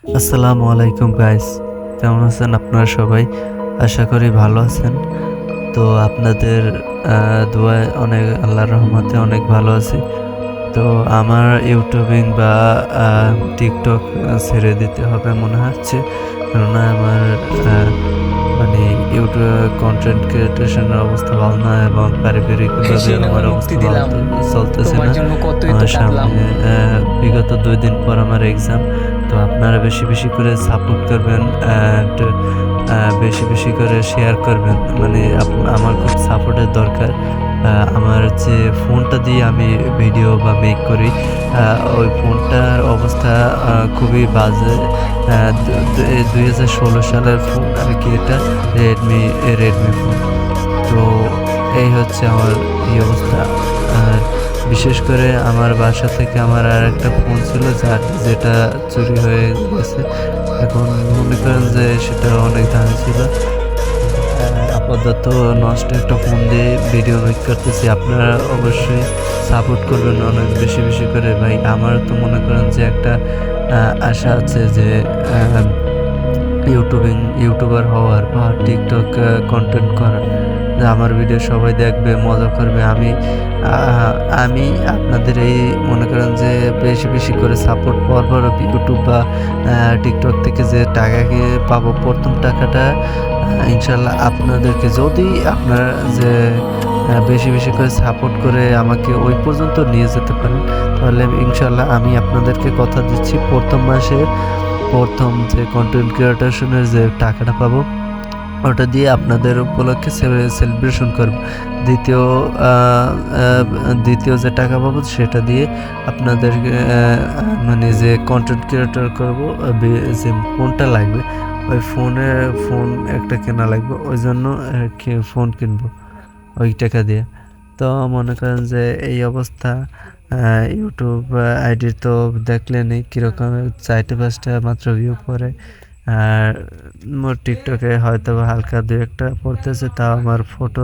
আসসালামু আলাইকুম গাইস, কেমন আছেন আপনারা সবাই? আশা করি ভালো আছেন। তো আপনাদের দোয়ায় আল্লাহর রহমতে অনেক ভালো আছি। তো আমার ইউটিউবিং বা আ টিকটক ছেড়ে দিতে হবে মনে হচ্ছে। কেননা আমার আ মানে কনটেন্ট ক্রিয়েটেশন এর অবস্থা ভালো না এবং এই সেই পারিবারিকভাবেও আমার নামে মুক্তি অবস্থা ভালো দিলাম, চলতেছে তোমার না। জন্য কতই তো আমার কাঁদলাম। সামনে বিগত ২ দিন পর আমার এক্সাম। তো আপনারা বেশি, বেশি করে সাপোর্ট করবেন অ্যান্ড বেশি, বেশি করে শেয়ার করবেন। মানে আমার খুব সাপোর্টের দরকার। আমার যে ফোনটা দিয়ে আমি ভিডিও বা মেক করি, আ ওই ফোনটার অবস্থা খুবই বাজে। আ দু দু ২০১৬ সালের ফোন আরকি এটা। Redmi phone. তো এই হচ্ছে আমার এই অবস্থা। আর বিশেষ করে আমার বাসা থেকে আমার আরেকটা ফোন ছিল যেটা চুরি হয়ে গেছে। এখন মনে করেন যে সেটা অনেক দামি ছিল। আপাতত নষ্ট একটা ফোন দিয়ে ভিডিও মেক করতেছি। আপনারা অবশ্যই সাপোর্ট করবেন অনেক বেশি, বেশি করে ভাই। আমার তো মনে করেন যে একটা আ আশা আছে যে আ ইউটিউবার হওয়ার বা টিকটক কনটেন্ট করার। যে আমার ভিডিও সবাই দেখবে, মজা করবে। আ আমি আপনাদের এই মনে করেন যে বেশি, বেশি করে সাপোর্ট পাওয়ার পর ইউটিউব বা টিকটক থেকে যে টাকা পাবো ১ম টাকাটা ইনশাআল্লাহ আপনাদেরকে যদি আপনারা যে বেশি, বেশি করে সাপোর্ট করে আমাকে ওই পর্যন্ত নিয়ে যেতে পারেন, তাহলে ইনশাআল্লাহ আমি আপনাদেরকে কথা দিচ্ছি ১ম মাসে ১ম যে কনটেন্ট ক্রিয়েশন এর যে টাকাটা পাবো, ওটা দিয়ে আপনাদের উপলক্ষে সেলিব্রেশন করব। দ্বিতীয় আ আ ২য় যে টাকা পাবো সেটা দিয়ে আপনাদেরকে মানে যে কনটেন্ট ক্রিয়েটর করব, যে ফোনটা লাগবে, ওই ফোন একটা কেনা লাগবে। ওইজন্য ফোন কিনবো ওই টাকা দিয়ে। তো মনে করেন যে এই অবস্থা। ইউটিউব আইডি তো দেখলেনই কিরকম ৪টা ৫টা মাত্র ভিউ পড়ে। আর টিকটকে হয়তোবা হালকা ২-১টা পড়তেছে, তাও আমার ফটো